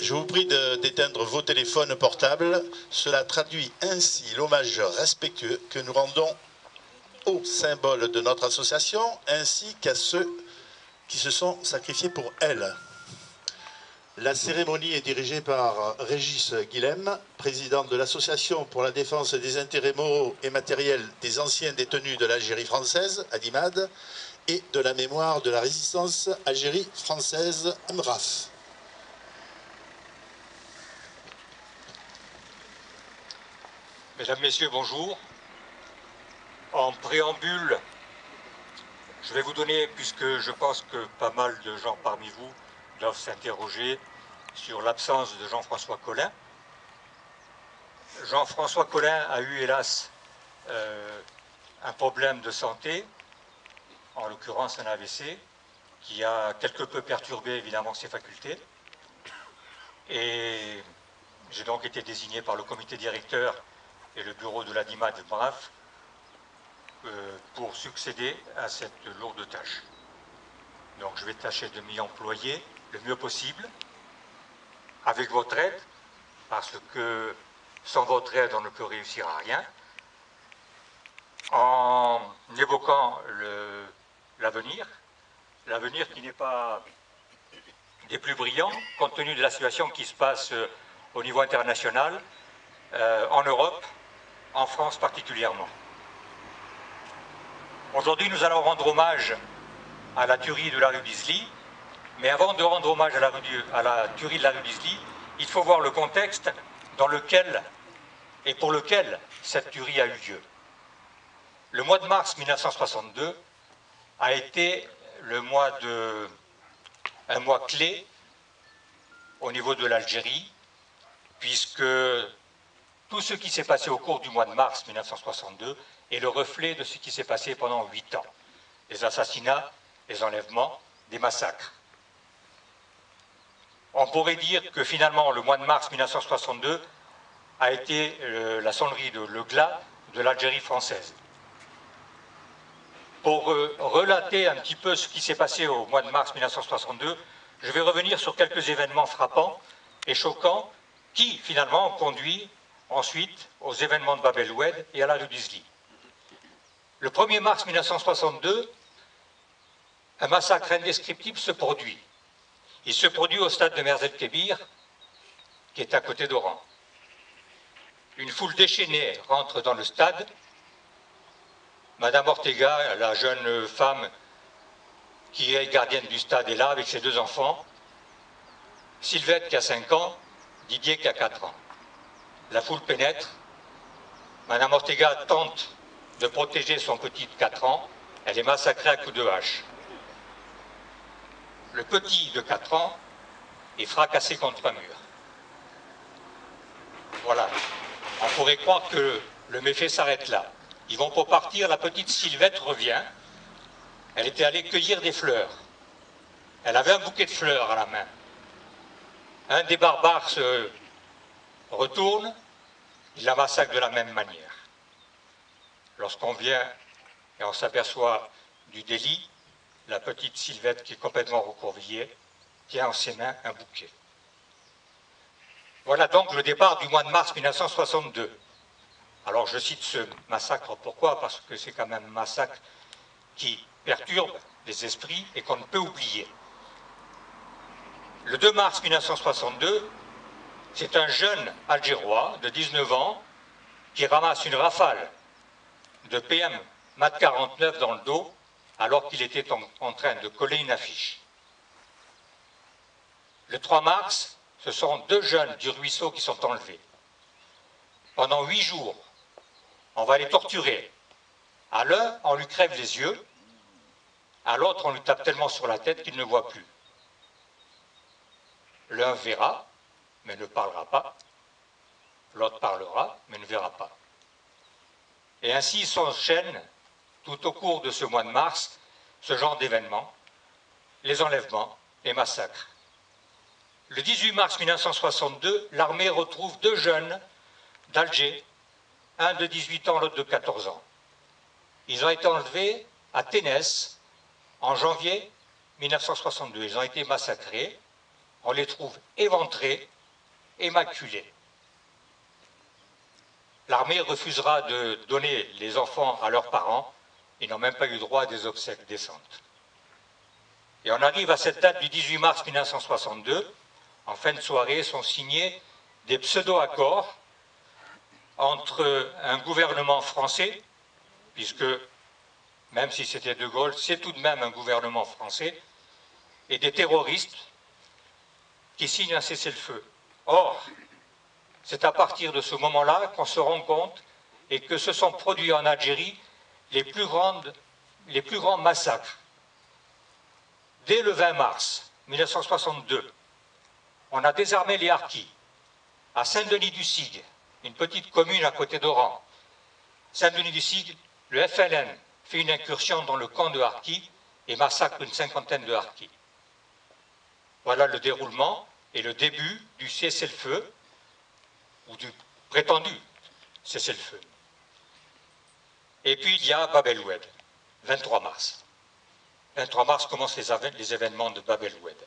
Je vous prie d'éteindre vos téléphones portables. Cela traduit ainsi l'hommage respectueux que nous rendons aux symboles de notre association ainsi qu'à ceux qui se sont sacrifiés pour elle. La cérémonie est dirigée par Régis Guilhem, président de l'Association pour la défense des intérêts moraux et matériels des anciens détenus de l'Algérie française, ADIMAD, et de la mémoire de la résistance Algérie française, MRAF. Mesdames, Messieurs, bonjour. En préambule, je vais vous donner, puisque je pense que pas mal de gens parmi vous doivent s'interroger sur l'absence de Jean-François Collin. Jean-François Collin a eu, hélas, un problème de santé, en l'occurrence un AVC, qui a quelque peu perturbé évidemment ses facultés. Et j'ai donc été désigné par le comité directeur et le bureau de l'ADIMAD de MRAF pour succéder à cette lourde tâche. Donc je vais tâcher de m'y employer le mieux possible, avec votre aide, parce que sans votre aide, on ne peut réussir à rien, en évoquant l'avenir qui n'est pas des plus brillants, compte tenu de la situation qui se passe au niveau international, en Europe, en France particulièrement. Aujourd'hui, nous allons rendre hommage à la tuerie de la rue d'Isly, mais avant de rendre hommage à la tuerie de la rue d'Isly, il faut voir le contexte dans lequel et pour lequel cette tuerie a eu lieu. Le mois de mars 1962 a été un mois clé au niveau de l'Algérie, puisque tout ce qui s'est passé au cours du mois de mars 1962 est le reflet de ce qui s'est passé pendant 8 ans. Les assassinats, les enlèvements, des massacres. On pourrait dire que finalement le mois de mars 1962 a été la sonnerie de le glas de l'Algérie française. Pour relater un petit peu ce qui s'est passé au mois de mars 1962, je vais revenir sur quelques événements frappants et choquants qui finalement ont conduit ensuite aux événements de Bab el-Oued et à la rue d'Isly. Le 1er mars 1962, un massacre indescriptible se produit. Il se produit au stade de Merz el-Kébir, qui est à côté d'Oran. Une foule déchaînée rentre dans le stade. Madame Ortega, la jeune femme qui est gardienne du stade, est là avec ses 2 enfants. Sylvette qui a 5 ans, Didier qui a 4 ans. La foule pénètre. Madame Ortega tente de protéger son petit de 4 ans. Elle est massacrée à coups de hache. Le petit de 4 ans est fracassé contre un mur. Voilà. On pourrait croire que le méfait s'arrête là. Ils vont pour partir, la petite Sylvette revient. Elle était allée cueillir des fleurs. Elle avait un bouquet de fleurs à la main. Un des barbares se retourne, il la massacre de la même manière. Lorsqu'on vient et on s'aperçoit du délit, la petite Sylvette, qui est complètement recroquevillée, tient en ses mains un bouquet. Voilà donc le départ du mois de mars 1962. Alors je cite ce massacre, pourquoi? Parce que c'est quand même un massacre qui perturbe les esprits et qu'on ne peut oublier. Le 2 mars 1962, c'est un jeune Algérois de 19 ans qui ramasse une rafale de PM MAT 49 dans le dos alors qu'il était en train de coller une affiche. Le 3 mars, ce sont 2 jeunes du ruisseau qui sont enlevés. Pendant 8 jours, on va les torturer. À l'un, on lui crève les yeux, à l'autre, on lui tape tellement sur la tête qu'il ne voit plus. L'un verra, mais ne parlera pas. L'autre parlera, mais ne verra pas. Et ainsi s'enchaînent, tout au cours de ce mois de mars, ce genre d'événements, les enlèvements, les massacres. Le 18 mars 1962, l'armée retrouve 2 jeunes d'Alger, un de 18 ans, l'autre de 14 ans. Ils ont été enlevés à Ténès en janvier 1962. Ils ont été massacrés. On les trouve éventrés immaculée. L'armée refusera de donner les enfants à leurs parents. Ils n'ont même pas eu droit à des obsèques décentes. Et on arrive à cette date du 18 mars 1962. En fin de soirée sont signés des pseudo-accords entre un gouvernement français, puisque même si c'était De Gaulle, c'est tout de même un gouvernement français, et des terroristes qui signent un cessez-le-feu. Or, c'est à partir de ce moment-là qu'on se rend compte et que se sont produits en Algérie les plus grands massacres. Dès le 20 mars 1962, on a désarmé les harkis à Saint-Denis-du-Sigue, une petite commune à côté d'Oran. Saint-Denis-du-Sigue, le FLN fait une incursion dans le camp de harkis et massacre une cinquantaine de harkis. Voilà le déroulement et le début du cessez-le-feu, ou du prétendu cessez-le-feu. Et puis il y a Bab el-Oued, 23 mars. 23 mars commencent les événements de Bab el-Oued.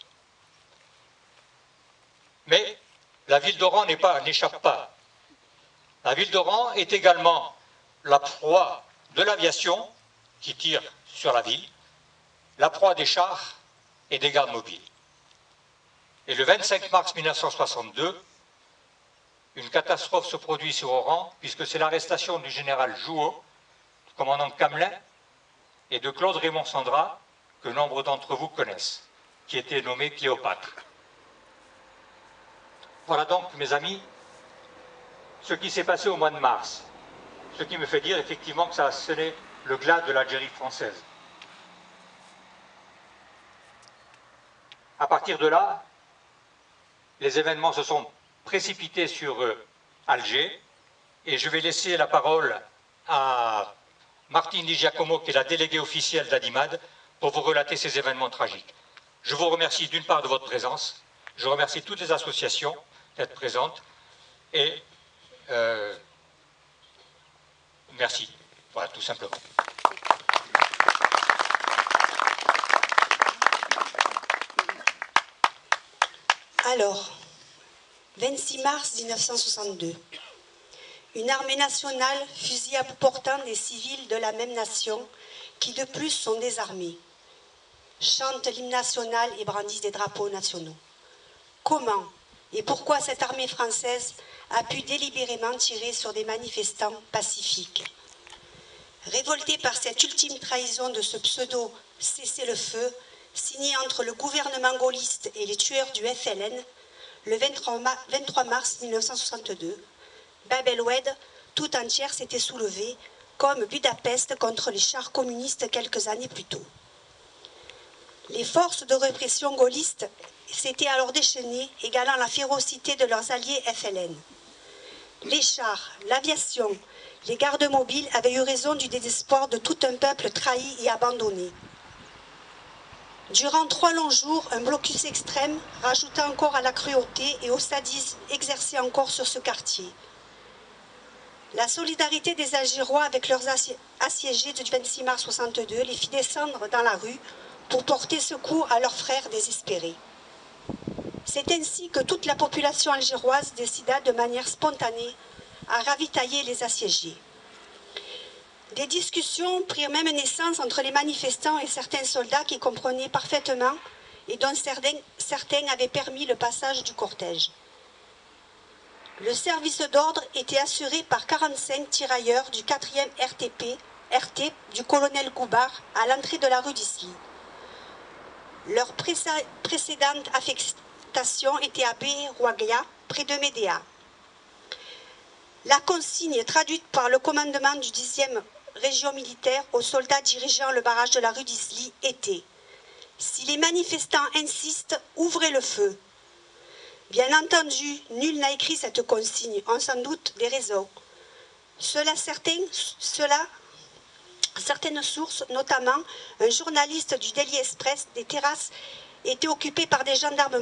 Mais la ville d'Oran n'échappe pas. La ville d'Oran est également la proie de l'aviation qui tire sur la ville, la proie des chars et des gardes mobiles. Et le 25 mars 1962, une catastrophe se produit sur Oran, puisque c'est l'arrestation du général Jouot, du commandant Camelin, et de Claude Raymond Sandra, que nombre d'entre vous connaissent, qui était nommé Cléopâtre. Voilà donc, mes amis, ce qui s'est passé au mois de mars. Ce qui me fait dire effectivement que ça a sonné le glas de l'Algérie française. À partir de là, les événements se sont précipités sur Alger, et je vais laisser la parole à Martine Di Giacomo, qui est la déléguée officielle d'Adimad, pour vous relater ces événements tragiques. Je vous remercie d'une part de votre présence, je remercie toutes les associations d'être présentes, et merci. Voilà, tout simplement. Alors, 26 mars 1962, une armée nationale fusille à bout portant des civils de la même nation qui de plus sont désarmés, chantent l'hymne national et brandissent des drapeaux nationaux. Comment et pourquoi cette armée française a pu délibérément tirer sur des manifestants pacifiques? Révoltés par cette ultime trahison de ce pseudo cessez-le-feu, signé entre le gouvernement gaulliste et les tueurs du FLN, le 23 mars 1962, Bab el-Oued tout entière s'était soulevée, comme Budapest contre les chars communistes quelques années plus tôt. Les forces de répression gaullistes s'étaient alors déchaînées, égalant la férocité de leurs alliés FLN. Les chars, l'aviation, les gardes mobiles avaient eu raison du désespoir de tout un peuple trahi et abandonné. Durant 3 longs jours, un blocus extrême rajouta encore à la cruauté et au sadisme exercé encore sur ce quartier. La solidarité des Algérois avec leurs assiégés du 26 mars 1962 les fit descendre dans la rue pour porter secours à leurs frères désespérés. C'est ainsi que toute la population algéroise décida de manière spontanée à ravitailler les assiégés. Des discussions prirent même naissance entre les manifestants et certains soldats qui comprenaient parfaitement et dont certains avaient permis le passage du cortège. Le service d'ordre était assuré par 45 tirailleurs du 4e RT du colonel Goubard à l'entrée de la rue d'Isly. Leur précédente affectation était à Bérouaglia, près de Médéa. La consigne traduite par le commandement du 10e région militaire aux soldats dirigeant le barrage de la rue d'Isly était « Si les manifestants insistent, ouvrez le feu ». Bien entendu, nul n'a écrit cette consigne, on s'en doute des raisons. Certaines sources, notamment un journaliste du Daily Express, des terrasses étaient occupées par des gendarmes